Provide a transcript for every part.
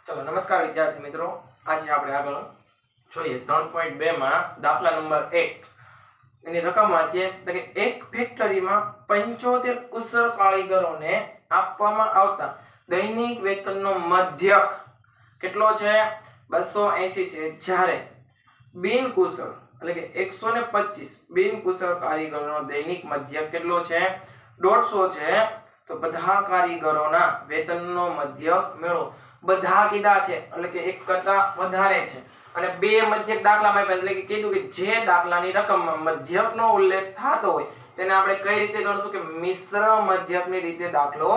चलो नमस्कार विद्यार्थी मित्रों, आज આપણે આગળ જોઈએ 3.2 માં દાખલા નંબર 1 એની રકમ વાંચીએ તો કે એક ફેક્ટરીમાં 75 કુશળ કારીગરોને આપવામાં આવતા દૈનિક વેતનનો મધ્યક કેટલો છે 280 છે, જ્યારે બિન કુશળ એટલે કે 125 બિન કુશળ કારીગરોનો દૈનિક મધ્યક કેટલો છે 150 છે। તો બધા કારીગરોના વેતનનો મધ્યક મેળવો। બધા કીધા છે એટલે કે એક કરતા વધારે છે અને બે મધ્યક દાખલામાં આપ્યા એટલે કે કીધું કે જે દાખલાની રકમમાં મધ્યકનો ઉલ્લેખ થતો હોય તેને આપણે કઈ રીતે ગણશું કે મિશ્ર મધ્યકની રીતે દાખલો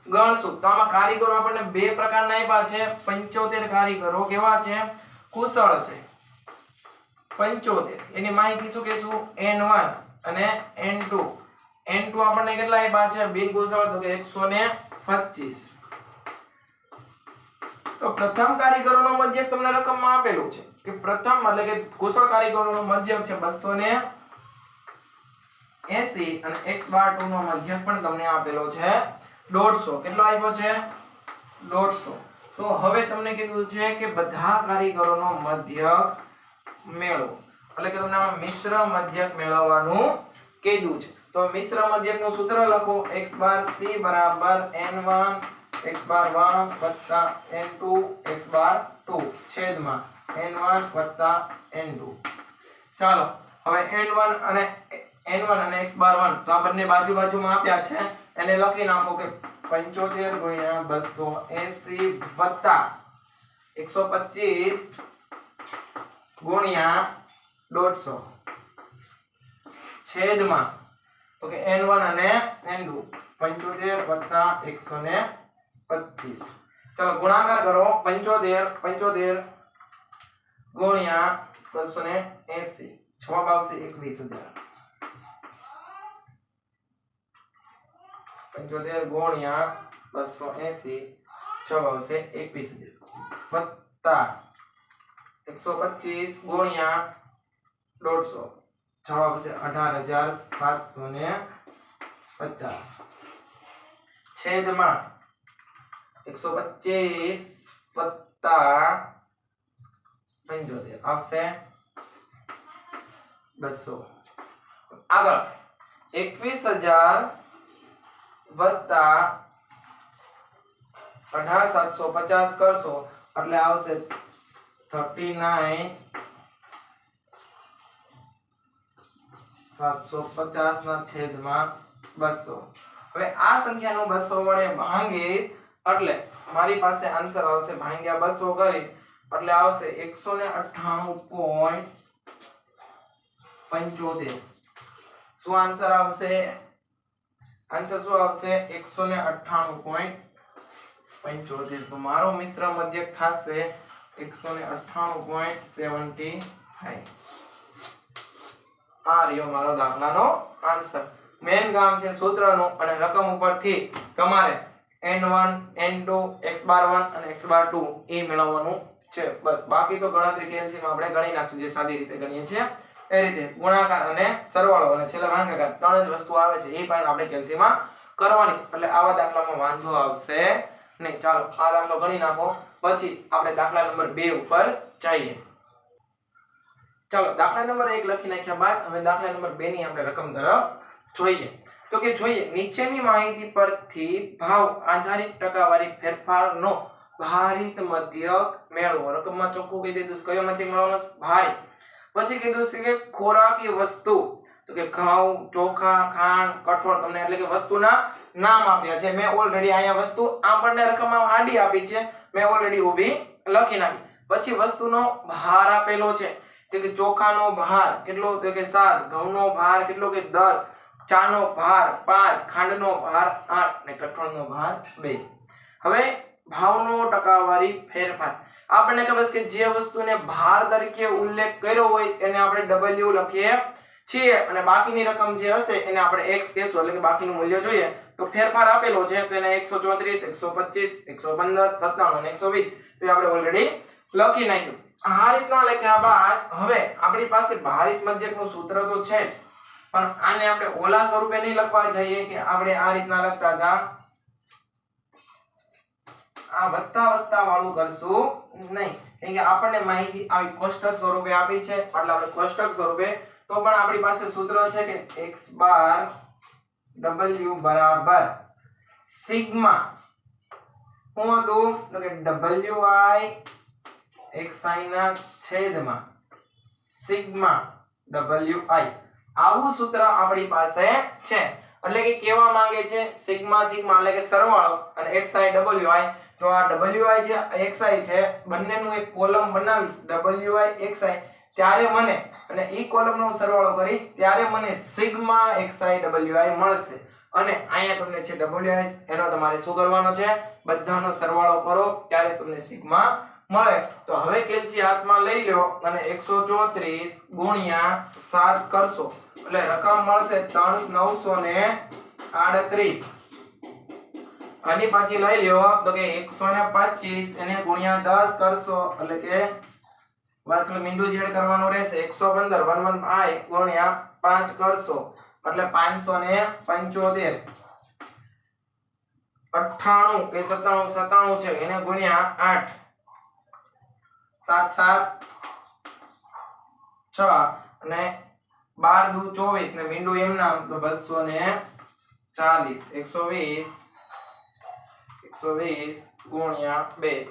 ગણશું। તો આમાં કારીગરો આપણને બે પ્રકારના આપ્યા છે। 75 કારીગરો કેવા છે કુશળ છે 75 એની માહિતી શું કહેશું N1 અને N2 N2 આપણને કેટલા આપ્યા છે બિન કુશળ તો કે 125। તો પ્રથમ કારીગરોનો મધ્યક તમને રકમમાં આપેલું છે કે પ્રથમ એટલે કે કુશળ કારીગરોનો મધ્યક છે 280 અને x/2 નો મધ્યક પણ તમને આપેલો છે 150। કેટલો આપ્યો છે 150। તો હવે તમને કીધું છે કે બધા કારીગરોનો મધ્યક મેળવો એટલે કે તમને આમાં મિશ્ર મધ્યક મેળવવાનું કીધું છે। તો મિશ્ર મધ્યકનું સૂત્ર લખો x/c = n1 x/1 + n2 x/2 છેદમાં n1 + n2। ચાલો હવે n1 અને x/1 તો આ બંને બાજુ બાજુમાં આપ્યા છે એને લખી નાખો કે 75 * 280 + 125 * 150 છેદમાં તો કે n1 અને n2 75 + 125। चलो गुणाकार करो 75 गुणिया 280 जवाब આવશે 21000। 75 ગુણ્યા 280 જવાબ આવશે 21000 વત્તા 125 ગુણ્યા 150 જવાબ આવશે 18750 છેદમાં 125 વત્તા 75 આવશે 200। આગળ 21000 વત્તા 18750 કરશો એટલે આવશે 39750 ના છેદમાં 200। હવે આ સંખ્યાનો 200 વડે ભાંગીશ એટલે મારી પાસે આન્સર આવશે ભાંગ્યા 200 કરીશ એટલે આવશે 198.75। શું આન્સર આવશે 198.75। તો મારો મિશ્ર મધ્યક થશે 198.75। આ રહ્યો મારો દાખલાનો આન્સર। મેન કામ છે સૂત્રનું અને રકમ ઉપરથી તમારે n1 n2 x/1 અને x/2 એ મેળવવાનું છે બસ। બાકી તો ગણતરી કેલ્સીમાં આપણે ગણી નાખશું જે સાદી રીતે ગણીએ છીએ એ રીતે ગુણાકાર અને સરવાળો અને છેલ્લે ભાગાકાર ત્રણ જ વસ્તુ આવે છે એ પણ આપણે કેલ્સીમાં કરવાની છે એટલે આવા દાખલામાં વાંધો આવશે નહીં। ચાલો આ દાખલો ગણી નાખો પછી આપણે દાખલા નંબર 2 ઉપર જઈએ। ચાલો દાખલા નંબર 1 લખી નાખ્યા બાદ હવે દાખલા નંબર 2 ની આપણે રકમ તરફ જોઈએ। તો કે જોઈએ નીચેની માહિતી પરથી ભાવ આધારિત ટકાવારી ફેરફારનો ભારિત મધ્યક મેળવો। રકમમાં ચોખ્ખું કહી દીધું કયો મધ્યક મેળવવાનો ભારિત। પછી કીધું છે કે ખોરાકી વસ્તુ તો કે ઘઉં ચોખા ખાંડ કઠોળ તમને એટલે કે વસ્તુના નામ આપ્યા છે। મેં ઓલરેડી અહીંયા વસ્તુ આપણને રકમમાં આડી આપી છે મેં ઓલરેડી ઊભી લખી નાખી। પછી વસ્તુનો ભાર આપેલો છે તો કે ચોખાનો ભાર કેટલો તો કે 7 ઘઉંનો ભાર કેટલો કે 10 ચાનો ભાર 5 ખાંડનો ભાર 8 ને કઠોળનો ભાર 2। હવે ભાવનો ટકાવારી ફેરફાર આપણને ખબર છે કે જે વસ્તુને ભાર તરીકે ઉલ્લેખ કર્યો હોય એને આપણે W લખીએ છીએ અને બાકીની રકમ જે હશે એને આપણે x કહેશું એટલે કે બાકીનું મૂલ્ય જોઈએ તો ફેરફાર આપેલો છે તો એને 134 125 115 97 અને 120 તો એ આપણે ઓલરેડી લખી નાખ્યું। આ રીતના લખ્યા બાદ હવે આપણી પાસે ભારિત મધ્યકનું સૂત્ર તો છે જ પણ આને આપણે ઓલા સ્વરૂપે નહીં લખવા જઈએ કે આપણે આ રીતના લખતા હતા આ વત્તા વાળું કરશું નહીં, કેમ કે આપણને માહિતી આવી કોષ્ટક સ્વરૂપે આપી છે એટલે આપણે કોષ્ટક સ્વરૂપે તો પણ આપણી પાસે સૂત્ર છે કે x બાર w બરાબર સિગ્મા શું હતું તો કે wi xi ના છેદમાં સિગ્મા wi આવું સૂત્ર આપણી પાસે છે એટલે કે કેવા માંગે છે સિગ્મા એટલે કે સરવાળો અને xi wi તો આ wi જે xi છે બંનેનું એક કોલમ બનાવીશ wi xi ત્યારે મને અને ઈ કોલમનો સરવાળો કરીશ ત્યારે મને સિગ્મા xi wi મળશે અને અહીંયા તમને છે wi એનો તમારે શું કરવાનો છે બધાનો સરવાળો કરો ત્યારે તમને સિગ્મા મળે તો હવે કેલ્સી હાથમાં લઈ લો અને 134 ગુણ્યા 7 કરશો એટલે રકમ મળશે 3938 અને પછી લઈ લ્યો તો કે 125 એને ગુણ્યા 10 કરશો એટલે કે વાચલું મીંડું જેડ કરવાનું રહેશે 115 ગુણ્યા 5 કરશો એટલે 575 98 કે 97 છે એને ગુણ્યા 8 7 7 6 અને 12 દુ 24 ને મીંડું એમ નામ તો 240 120 ગુણ્યા 2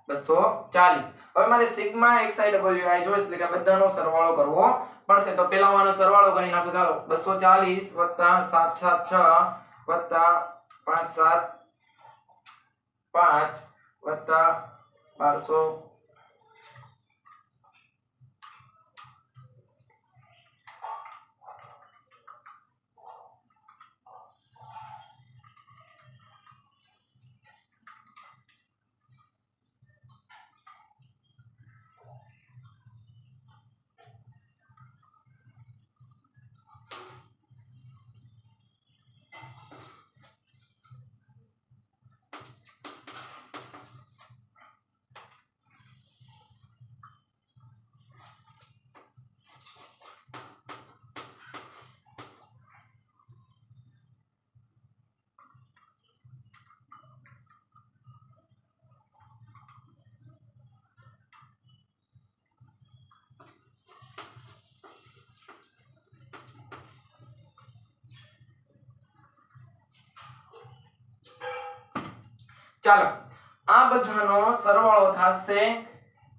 240 હવે મારે સિગ્મા xi wi જોઈશ એટલે કે બધાનો સરવાળો કરવો પડશે તો પહેલાનો સરવાળો કરી નાખો ચાલો 240 776 575 1200 ચાલો આ બધાનો સરવાળો થશે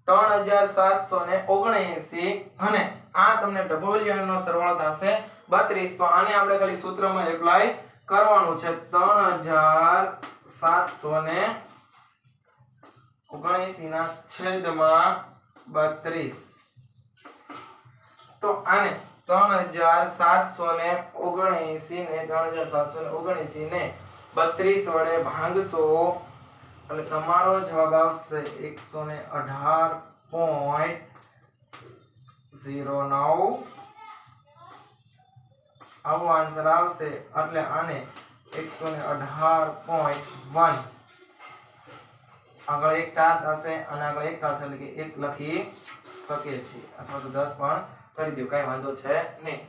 3779 અને આ તમને w નો સરવાળો થશે 32 તો આને આપણે ખાલી સૂત્રમાં એપ્લાય કરવાનું છે 3779 ના છેદમાં 32 તો આને 3779 ને 3779 ને 32 વડે ભાગશો એટલે તમારો જવાબ આવશે 118.09 આવો આન્સર આવશે એટલે આને 118.1 આગળ એક 4 થશે અને આગળ 1 થશે એટલે કે 1 લખી શકીએ છીએ અથવા તો 10 પણ કરી દો કાઈ વાંધો છે નહીં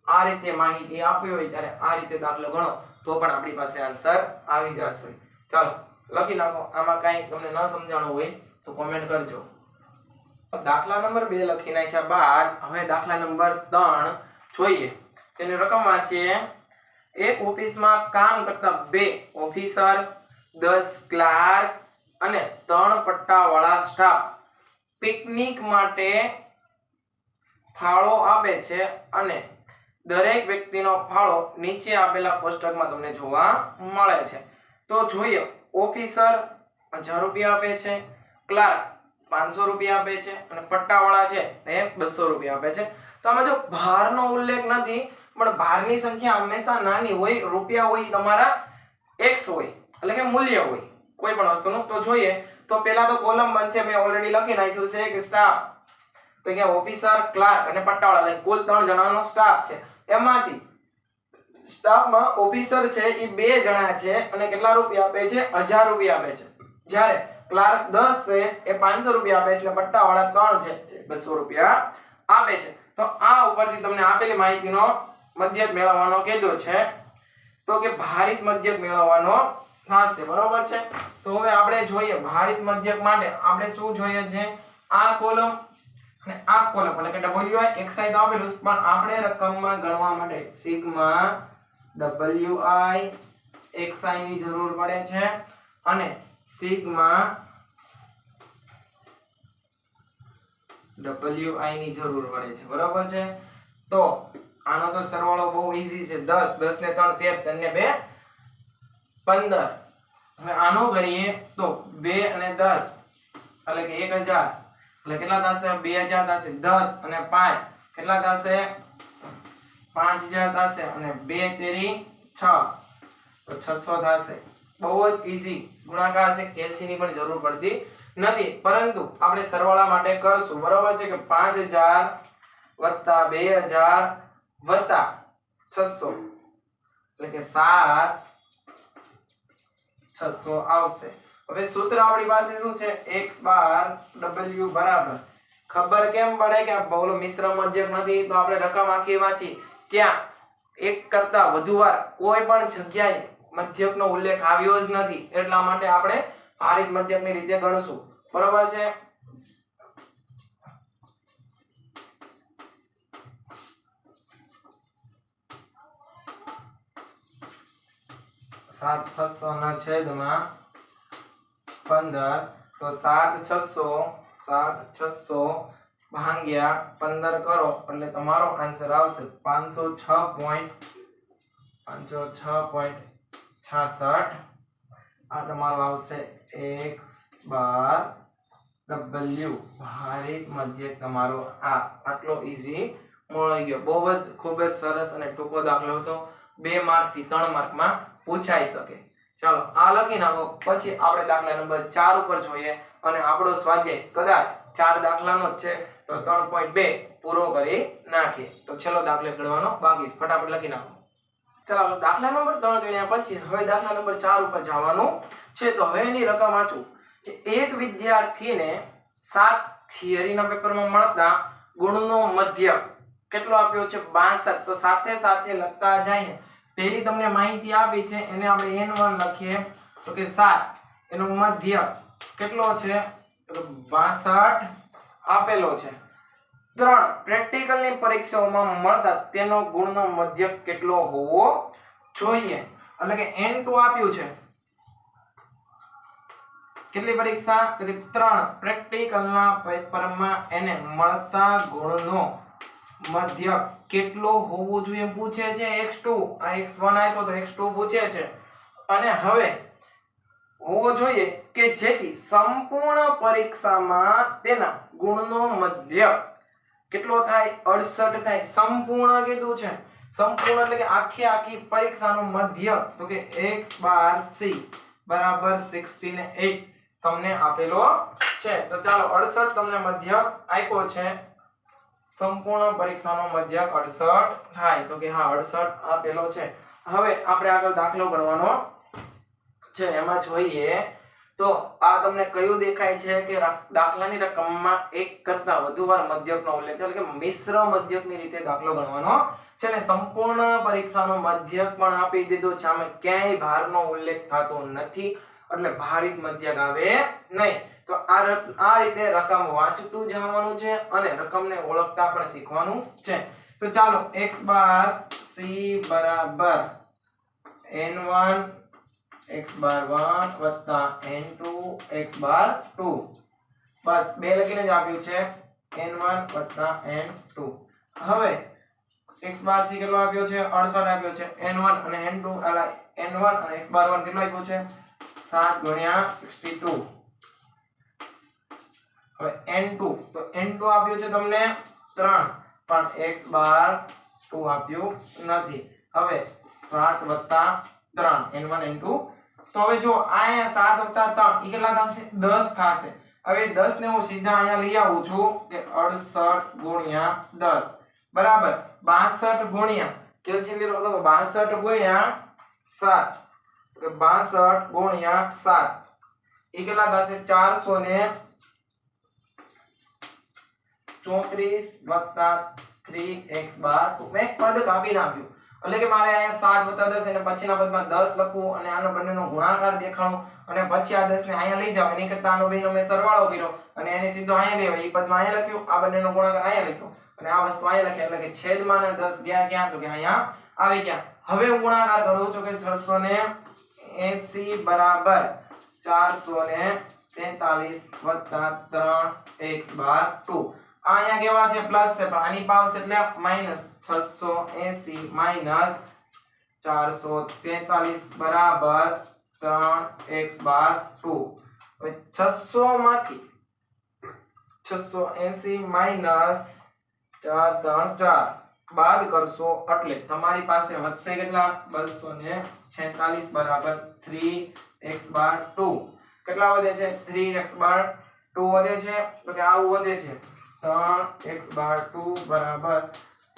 આ રીતે માહિતી આપી હોય ત્યારે આ રીતે દાખલો ગણો તો પણ આપણી પાસે આન્સર આવી જશે ચાલો લખી નાખો આમાં કાઈ તમને ન સમજાણું હોય તો કોમેન્ટ કરજો દાખલા નંબર 2 લખી નાખ્યા બાદ હવે દાખલા નંબર 3 જોઈએ તેની રકમ વાંચીએ એક ઓફિસમાં કામ કરતા 2 ઓફિસર 10 ક્લાર્ક અને 3 પટ્ટાવાળા સ્ટાફ પિકનિક માટે ફાળો આપે છે અને દરેક વ્યક્તિનો ફાળો નીચે આપેલા કોષ્ટકમાં તમને જોવા મળે છે તો જોઈએ ઓફિસર 1000 રૂપિયા આપે છે ક્લાર્ક 500 રૂપિયા આપે છે અને પટ્ટાવાળા છે એ 200 રૂપિયા આપે છે તો આમાં જો ભારનો ઉલ્લેખ નથી પણ ભારની સંખ્યા હંમેશા નાની હોય રૂપિયા હોય તમારા x હોય એટલે કે મૂલ્ય હોય કોઈ પણ વસ્તુનું તો જોઈએ તો પહેલા તો કોલમ બનશે મેં ઓલરેડી લખી નાખ્યું છે કે સ્ટાફ તો કે ઓફિસર ક્લાર્ક અને પટ્ટાવાળા એટલે કુલ 3 જણાનો સ્ટાફ છે એમાંથી સ્ટાફમાં ઓફિસર છે એ 2 જણા છે અને કેટલા રૂપિયા આપે છે 1000 રૂપિયા આપે છે જ્યારે ક્લાર્ક 10 છે એ 500 રૂપિયા આપે છે એટલે પટ્ટાવાળા 3 છે 200 રૂપિયા આપે છે તો આ ઉપરથી તમને આપેલી માહિતીનો મધ્યક મેળવવાનો કીધો છે તો કે ભારિત મધ્યક મેળવવાનો થશે બરોબર છે। તો હવે આપણે જોઈએ ભારિત મધ્યક માટે આપણે શું જોઈએ છે આ કોલમ અને આ કોલમ એટલે કે WI xi તો આપેલું પણ આપણે રકમમાં ગણવા માટે સિગ્મા WI xi ની જરૂર પડે છે અને સિગ્મા WI ની જરૂર પડે છે બરોબર છે। તો આનો તો સરવાળો બહુ ઈઝી છે 10 10 ને 3 13 3 ને 2 15। હવે આનો કરીએ તો 2 અને 10 એટલે કે 1000 એટલે કેટલા થશે 2000 થશે 10 અને 5 કેટલા થશે 5000 થશે અને 2 તેરી 6 તો 600 થશે। બહુ જ ઈઝી ગુણાકાર છે કેલ્સી ની પણ જરૂર પડતી નથી પરંતુ આપણે સરવાળા માટે કરશું બરોબર છે કે 5000 + 2000 + 600 એટલે કે 7600 આવશે। હવે સૂત્ર આપણી પાસે શું છે x બાર w બરાબર ખબર કેમ પડે કે આ બહુલો મિશ્ર મધ્યક નથી તો આપણે રકમ આખી વાંચી ત્યાં એક કરતા વધુ વાર કોઈ પણ જગ્યાએ મધ્યકનો ઉલ્લેખ આવ્યો જ નથી એટલા માટે આપણે ભારિત મધ્યકની રીતે ગણશું બરોબર છે। 7600 ના છેદમાં 15 તો 7600 ભાગ્યા 15 કરો એટલે તમારો આન્સર આવશે 506.66 આ તમારો આવશે x બાર w ભારિત મધ્યક તમારો આટલો ઈઝી મળી ગયો। બહુ જ ખૂબ જ સરસ અને ટૂંકો દાખલો હતો 2 માર્ક થી 3 માર્કમાં પૂછાઈ શકે। ચાલો આ લખી નાખો પછી આપણે દાખલા નંબર 4 ઉપર જોઈએ અને આપણો સ્વાધ્યાય કદાચ 4 દાખલાનો જ છે તો 3.2 પૂરો કરી નાખીએ। તો છેલ્લો દાખલો ગણવાનો બાકી છે ફટાફટ લખી નાખો। ચાલો દાખલા નંબર 3 ગણ્યા પછી હવે દાખલા નંબર 4 ઉપર જવાનું છે। તો હવે એની રકમ વાંચું કે એક વિદ્યાર્થીને 7 થિયરીના પેપરમાં મળતા ગુણનો મધ્યક કેટલો આપ્યો છે 62 તો સાથે સાથે લખતા જઈએ। પહેલી તમને માહિતી આપી છે એને આપણે n1 લખીએ તો કે 7 એનો મધ્યક કેટલો છે તો 62 આપેલો છે। 3 પ્રેક્ટિકલની પરીક્ષાઓમાં મળતા તેનો ગુણનો મધ્યક કેટલો હોવો જોઈએ એટલે કે n2 આપ્યું છે કેટલી પરીક્ષા તો કે 3 પ્રેક્ટિકલના પેપરમાં એને મળતા ગુણનો મધ્યક કેટલો હોવો જોઈએ પૂછે છે x2 આ x1 આપ્યો તો x2 પૂછે છે અને હવે હોવો જોઈએ કે જેથી સંપૂર્ણ પરીક્ષામાં તેના ગુણનો મધ્યક કેટલો થાય 68 થાય। સંપૂર્ણ કીધું છે સંપૂર્ણ એટલે કે આખી પરીક્ષાનો મધ્યક તો કે x બાર c બરાબર 68 તમને આપેલો છે। તો ચાલો 68 તમને મધ્યક આપ્યો છે સંપૂર્ણ પરીક્ષાનો મધ્યક 68 થાય તો કે હા 68 આપેલો છે। હવે આપણે આગળ દાખલો ગણવાનો છે એમાં જોઈએ તો આ તમને કયું દેખાય છે કે દાખલાની રકમમાં એક કરતા વધુ વાર મધ્યકનો ઉલ્લેખ એટલે કે મિશ્ર મધ્યકની રીતે દાખલો ગણવાનો છે ને સંપૂર્ણ પરીક્ષાનો મધ્યક પણ આપી દીધો છે આમાં ક્યાંય ભારનો ઉલ્લેખ થતો નથી એટલે ભારિત મધ્યક આવે નહીં। તો આ રીતે રકમ વાંચતું જવાનું છે અને રકમને ઓળખતા પણ શીખવાનું છે। તો ચાલો x બાર c બરાબર n1 x બાર 1 વત્તા n2 x બાર 2 બસ બે લખીને જ આપ્યું છે n1 વત્તા n2। હવે x બાર c કેટલો આપ્યો છે 68 આપ્યો છે n1 અને n2 n1 અને x બાર 1 કેટલો આપ્યો છે 7 ગુણ્યા 62। હવે n2 તો n2 આપ્યું છે તમને 3 પણ x બાર 2 આપ્યું નથી। હવે 7 વત્તા 3 n1 n2 તો હવે જો અહીંયા 7 વત્તા 3 ઈ કેટલા થશે 10 થશે। હવે 10 ને હું સીધા અહીંયા લઈ આવું છું કે 68 ગુણ્યા 10 બરાબર 62 ગુણ્યા કેલ્સી લીધો તો 62 ગુણ્યા 7 તો 62 ગુણ્યા 7 ઈ કેટલા થશે 434 વત્તા 3x બાર મેં પદ કાપી નાખ્યું એટલે કે મારે અહીંયા 7 + 10 અને પછીના પદમાં 10 લખવું અને આનો બંનેનો ગુણાકાર દેખાડો અને પછી આ 10 ને અહીંયા લઈ જાવ એની કરતા આનો બેનો મેં સરવાળો કર્યો અને એને સીધો અહીંયા લેવાય. એ પદમાં અહીંયા લખ્યું, આ બંનેનો ગુણાકાર અહીંયા લખ્યો અને આ વસ્તુ અહીંયા લખી એટલે કે છેદમાં 10 ગયા ક્યાં તો કે અહીંયા આવી ગયા. હવે હું ગુણાકાર કરું છું કે 680 બરાબર 443 વત્તા 3x બાર 2. આ અહીંયા કેવા છે પ્લસ છે પણ આની પાવર એટલે માઈનસ 680 માઈનસ 443 બરાબર 3x બાર 2. હવે 600 માંથી 680 માઈનસ 4 3 4 બાદ કરશો એટલે તમારી પાસે વધશે કેટલા 246 બરાબર 3x બાર 2. કેટલા વધે છે 3x બાર 2 વધે છે તો કે આવું વધે છે 3x બાર 2 બરાબર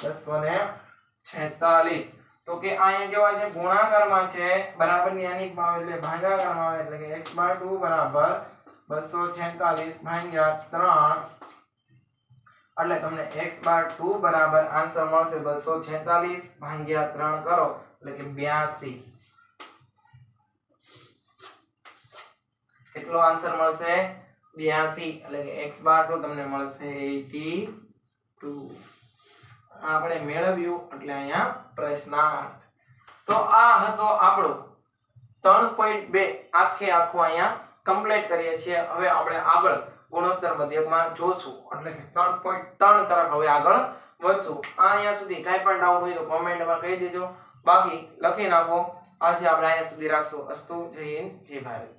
246. તો કે અહીંયા કેવા છે ગુણાકારમાં છે બરાબરની આની પાવર એટલે ભાગાકારમાં આવે એટલે કે x બાર 2 બરાબર 246 ભાગ્યા 3 એટલે તમને x બાર 2 બરાબર આન્સર મળશે 246 ભાગ્યા 3 કરો એટલે કે 82. કેટલો આન્સર મળશે 82 એટલે કે x બાર 2 તમને મળશે 82. આપણે મેળવ્યું એટલે અહીંયા પ્રશ્નાર્થ. તો આ હતો આપણો 3.2 આખે આખો અહીંયા કમ્પ્લીટ કરીએ છીએ. હવે આપણે આગળ ગુણોત્તર મધ્યકમાં જોશું એટલે કે 3.3 તરફ હવે આગળ વધશું. આ અહીંયા સુધી કાંઈ પણ ડાઉટ હોય તો કોમેન્ટમાં કહી દેજો, બાકી લખી નાખો. આજે આપણે અહીંયા સુધી રાખશું. અસ્તુ. જય હિન્દ, જય ભારત.